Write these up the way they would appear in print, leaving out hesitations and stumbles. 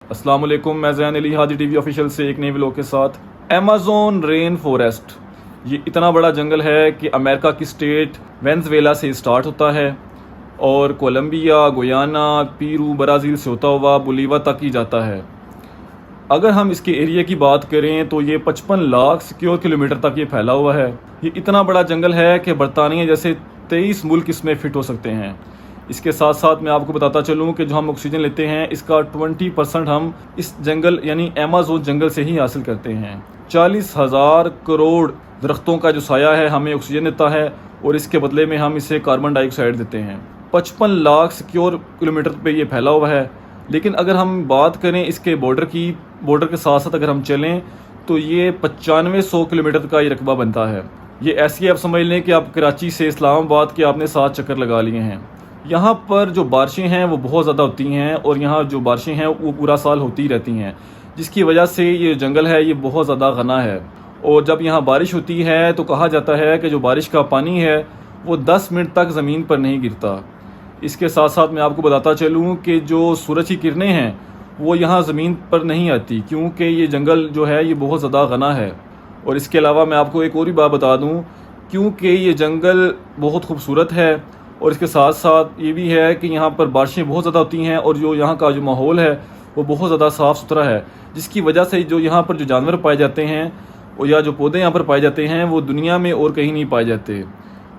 अस्सलाम वालेकुम, मैं ज़ैन अली हादी टीवी ऑफिशियल से एक नए व्लॉग के साथ। अमेज़न रेन फॉरेस्ट ये इतना बड़ा जंगल है कि अमेरिका की स्टेट वेनेज़ुएला से स्टार्ट होता है और कोलंबिया, गुयाना, पीरू, ब्राज़ील से होता हुआ बोलीविया तक ही जाता है। अगर हम इसके एरिया की बात करें तो ये 55 लाख स्क्वायर किलोमीटर तक ये फैला हुआ है। ये इतना बड़ा जंगल है कि बरतानिया जैसे 23 मुल्क इसमें फ़िट हो सकते हैं। इसके साथ साथ मैं आपको बताता चलूँ कि जो हम ऑक्सीजन लेते हैं इसका 20% हम इस जंगल यानी अमेज़न जंगल से ही हासिल करते हैं। 40,000 करोड़ दरख्तों का जो साया है हमें ऑक्सीजन देता है और इसके बदले में हम इसे कार्बन डाइऑक्साइड देते हैं। 55 लाख स्क्वायर किलोमीटर पे ये फैला हुआ है। लेकिन अगर हम बात करें इसके बॉर्डर के साथ साथ अगर हम चलें तो ये 9500 किलोमीटर का ये रकबा बनता है। ये ऐसी आप समझ लें कि आप कराची से इस्लामाबाद के आपने 7 चक्कर लगा लिए हैं। यहाँ पर जो बारिशें हैं वो बहुत ज़्यादा होती हैं और यहाँ जो बारिशें हैं वो पूरा साल होती ही रहती हैं, जिसकी वजह से ये जंगल है ये बहुत ज़्यादा घना है। और जब यहाँ बारिश होती है तो कहा जाता है कि जो बारिश का पानी है वो 10 मिनट तक ज़मीन पर नहीं गिरता। इसके साथ साथ मैं आपको बताता चलूँ कि जो सूरज की किरणें हैं वो यहाँ ज़मीन पर नहीं आती, क्योंकि ये जंगल जो है ये बहुत ज़्यादा घना है। और इसके अलावा मैं आपको एक और भी बात बता दूँ, क्योंकि ये जंगल बहुत खूबसूरत है और इसके साथ साथ ये भी है कि यहाँ पर बारिशें बहुत ज़्यादा होती हैं और जो यहाँ का जो माहौल है वो बहुत ज़्यादा साफ़ सुथरा है, जिसकी वजह से जो यहाँ पर जो जानवर पाए जाते हैं और या जो पौधे यहाँ पर पाए जाते हैं वो दुनिया में और कहीं नहीं पाए जाते।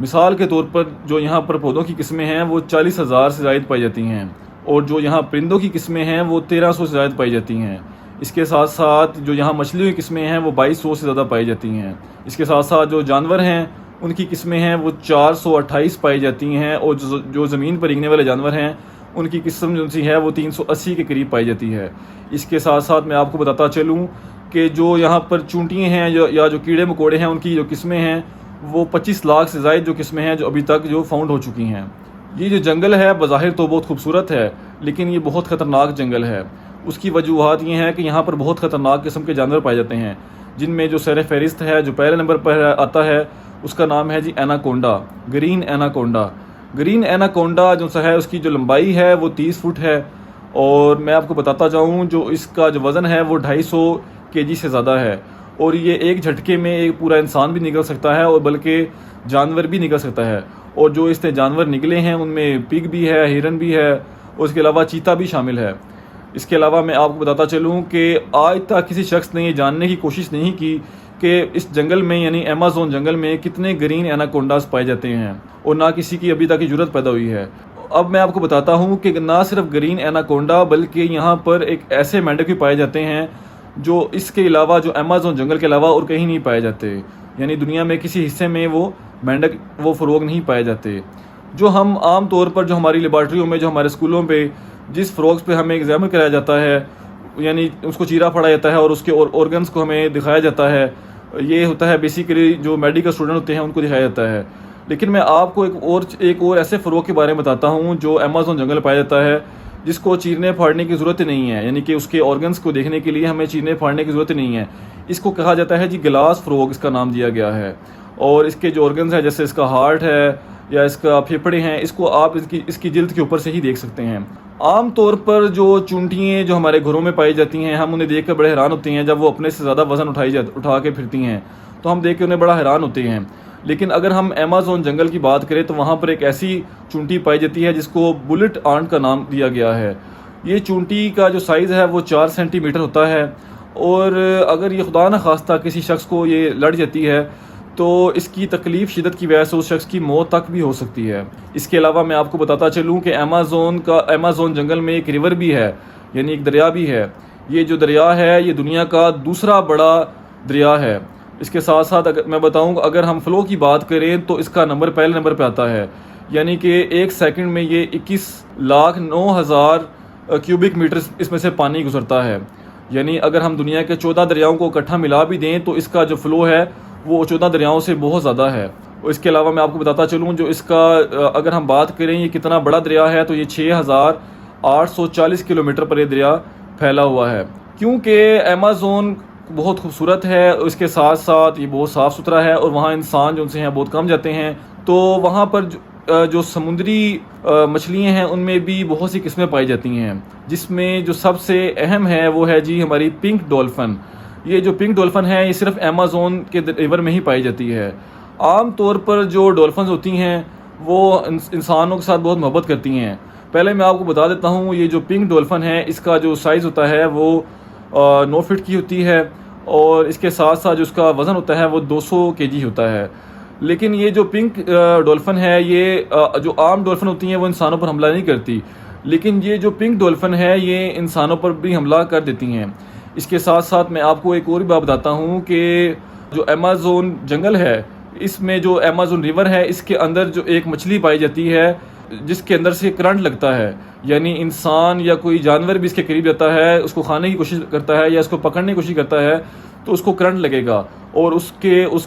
मिसाल के तौर पर जो यहाँ पर पौधों की किस्में हैं वो 40,000 से ज़ायद पाई जाती हैं और जो यहाँ परिंदों की किस्में हैं वो 1300 से ज़ायद पाई जाती हैं। इसके साथ साथ जो यहाँ मछलियों की किस्में हैं वो 2200 से ज़्यादा पाई जाती हैं। इसके साथ साथ जो जानवर हैं उनकी किस्में हैं वो 428 पाई जाती हैं और जो ज़मीन पर रेंगने वाले जानवर हैं उनकी किस्म जो सी है वो 380 के करीब पाई जाती है। इसके साथ साथ मैं आपको बताता चलूँ कि जो यहाँ पर चूंटियाँ हैं या जो कीड़े मकोड़े हैं उनकी जो किस्में हैं वो 25 लाख से ज़ायद जो किस्में हैं जो अभी तक जो फाउंड हो चुकी हैं। ये जो जंगल है बज़ाहिर तो बहुत खूबसूरत है, लेकिन ये बहुत ख़तरनाक जंगल है। उसकी वजूहत ये हैं कि यहाँ पर बहुत ख़तरनाक किस्म के जानवर पाए जाते हैं, जिनमें जो सर फहरिस्त है जो पहले नंबर पर आता है उसका नाम है जी anaconda, green anaconda. Green anaconda जो सा है उसकी जो लंबाई है वो 30 फुट है और मैं आपको बताता जाऊँ जो इसका जो वज़न है वो 250 केजी से ज़्यादा है और ये एक झटके में एक पूरा इंसान भी निकल सकता है और बल्कि जानवर भी निकल सकता है। और जो इससे जानवर निकले हैं उनमें पिग भी है, हिरन भी है और इसके अलावा चीता भी शामिल है। इसके अलावा मैं आपको बताता चलूँ कि आज तक किसी शख्स ने ये जानने की कोशिश नहीं की कि इस जंगल में यानी अमेज़न जंगल में कितने ग्रीन एनाकोंडास पाए जाते हैं और ना किसी की अभी तक ज़रूरत पैदा हुई है। अब मैं आपको बताता हूँ कि ना सिर्फ ग्रीन एनाकोंडा बल्कि यहाँ पर एक ऐसे मेंढक भी पाए जाते हैं जो इसके अलावा जो अमेज़न जंगल के अलावा और कहीं नहीं पाए जाते, यानी दुनिया में किसी हिस्से में वो मेंढक वो फ़रोग नहीं पाए जाते। जो हम आम तौर पर जो हमारी लेबॉर्ट्रियों में जो हमारे स्कूलों पे जिस फ्रॉग्स पे हमें एग्जामिन कराया जाता है यानी उसको चीरा पड़ा जाता है और उसके ऑर्गन्स को हमें दिखाया जाता है, ये होता है बेसिकली जो मेडिकल स्टूडेंट होते हैं उनको दिखाया जाता है। लेकिन मैं आपको एक और ऐसे फ़रोग के बारे में बताता हूँ जो अमेज़न जंगल पाया जाता है जिसको चीरने फाड़ने की ज़रूरत नहीं है, यानी कि उसके ऑर्गन्स को देखने के लिए हमें चीरने फाड़ने की ज़रूरत नहीं है। इसको कहा जाता है जी ग्लास फ्रॉग, इसका नाम दिया गया है। और इसके जो ऑर्गन्स हैं जैसे इसका हार्ट है या इसका फेफड़े हैं, इसको आप इसकी जिल्द के ऊपर से ही देख सकते हैं। आम तौर पर जो चूंटियाँ जो हमारे घरों में पाई जाती हैं हम उन्हें देख कर बड़े हैरान होते हैं। जब वो अपने से ज़्यादा वज़न उठा के फिरती हैं तो हम देख के उन्हें बड़ा हैरान होते हैं। लेकिन अगर हम अमेज़न जंगल की बात करें तो वहाँ पर एक ऐसी चूंटी पाई जाती है जिसको बुलेट आंट का नाम दिया गया है। ये चूंटी का जो साइज़ है वो 4 सेंटीमीटर होता है और अगर ये खुदा न खास्ता किसी शख्स को ये लड़ जाती है तो इसकी तकलीफ़ शिद्दत की वजह से उस शख्स की मौत तक भी हो सकती है। इसके अलावा मैं आपको बताता चलूँ कि अमेज़न जंगल में एक रिवर भी है, यानी एक दरिया भी है। ये जो दरिया है ये दुनिया का दूसरा बड़ा दरिया है। इसके साथ साथ अगर मैं बताऊँ अगर हम फ़्लो की बात करें तो इसका नंबर पहले नंबर पर आता है, यानी कि एक सेकंड में ये 21,09,000 क्यूबिक मीटर इसमें से पानी गुजरता है। यानी अगर हम दुनिया के 14 दरियाओं को इकट्ठा मिला भी दें तो इसका जो फ़्लो है वो 14 दरियाओं से बहुत ज़्यादा है। और इसके अलावा मैं आपको बताता चलूँ जो इसका अगर हम बात करें ये कितना बड़ा दरिया है तो ये 6,840 किलोमीटर पर ये दरिया फैला हुआ है। क्योंकि अमेज़न बहुत खूबसूरत है, इसके साथ साथ ये बहुत साफ़ सुथरा है और वहाँ इंसान जो उनसे हैं बहुत कम जाते हैं, तो वहाँ पर जो समुद्री मछलियाँ हैं उनमें भी बहुत सी किस्में पाई जाती हैं, जिसमें जो सबसे अहम है वो है जी हमारी पिंक डॉल्फिन। ये जो पिंक डॉल्फिन है ये सिर्फ अमेज़न के रिवर में ही पाई जाती है। आम तौर पर जो डॉल्फिन होती हैं वो इंसानों के साथ बहुत मोहब्बत करती हैं। पहले मैं आपको बता देता हूँ, ये जो पिंक डॉल्फिन है इसका जो साइज़ होता है वो 9 फीट की होती है और इसके साथ साथ जो उसका वज़न होता है वो 200 केजी होता है। लेकिन ये जो पिंक डॉल्फिन है ये जो आम डॉल्फिन होती हैं वो इंसानों पर हमला नहीं करती, लेकिन ये जो पिंक डॉल्फिन है ये इंसानों पर भी हमला कर देती हैं। इसके साथ साथ मैं आपको एक और भी बात बताता हूँ कि जो अमेज़न जंगल है इसमें जो अमेज़न रिवर है इसके अंदर जो एक मछली पाई जाती है जिसके अंदर से करंट लगता है, यानी इंसान या कोई जानवर भी इसके करीब जाता है, उसको खाने की कोशिश करता है या इसको पकड़ने की कोशिश करता है तो उसको करंट लगेगा और उस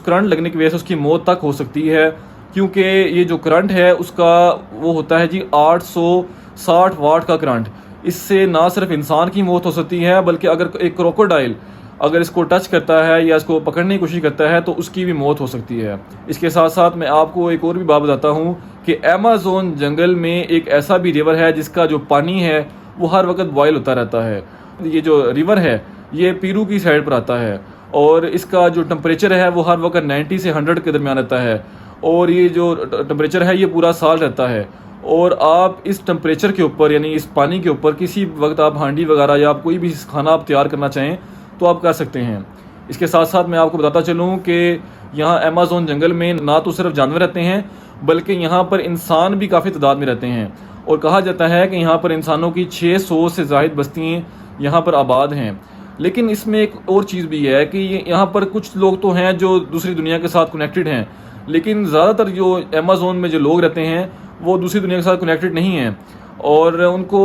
करंट लगने की वजह से उसकी मौत तक हो सकती है, क्योंकि ये जो करंट है उसका वो होता है जी 860 वाट का करंट। इससे ना सिर्फ इंसान की मौत हो सकती है बल्कि अगर एक क्रोकोडाइल अगर इसको टच करता है या इसको पकड़ने की कोशिश करता है तो उसकी भी मौत हो सकती है। इसके साथ साथ मैं आपको एक और भी बात बताता हूँ कि अमेज़न जंगल में एक ऐसा भी रिवर है जिसका जो पानी है वो हर वक्त बॉयल होता रहता है। ये जो रिवर है ये पेरू की साइड पर आता है और इसका जो टेम्परेचर है वो हर वक्त 90 से 100 के दरमियान रहता है और ये जो टेम्परेचर है ये पूरा साल रहता है। और आप इस टेम्परेचर के ऊपर यानी इस पानी के ऊपर किसी वक्त आप हांडी वगैरह या आप कोई भी खाना आप तैयार करना चाहें तो आप कर सकते हैं। इसके साथ साथ मैं आपको बताता चलूँ कि यहाँ अमेज़न जंगल में ना तो सिर्फ जानवर रहते हैं बल्कि यहाँ पर इंसान भी काफ़ी तादाद में रहते हैं और कहा जाता है कि यहाँ पर इंसानों की 600 से ज़ायद बस्तियाँ यहाँ पर आबाद हैं। लेकिन इसमें एक और चीज़ भी है कि यहाँ पर कुछ लोग तो हैं जो दूसरी दुनिया के साथ कनेक्टेड हैं, लेकिन ज़्यादातर जो अमेज़न में जो लोग रहते हैं वो दूसरी दुनिया के साथ कनेक्टेड नहीं हैं और उनको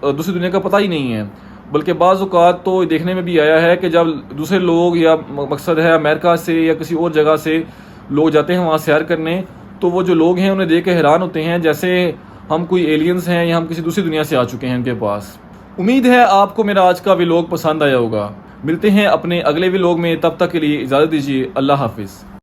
दूसरी दुनिया का पता ही नहीं है। बल्कि बाज़ औक़ात तो देखने में भी आया है कि जब दूसरे लोग या मकसद है अमेरिका से या किसी और जगह से लोग जाते हैं वहाँ सैर करने, तो वो जो लोग हैं उन्हें देख के हैरान होते हैं जैसे हम कोई एलियंस हैं या हम किसी दूसरी दुनिया से आ चुके हैं उनके पास। उम्मीद है आपको मेरा आज का व्लॉग पसंद आया होगा। मिलते हैं अपने अगले व्लॉग में, तब तक के लिए इजाज़त दीजिए। अल्लाह हाफिज़।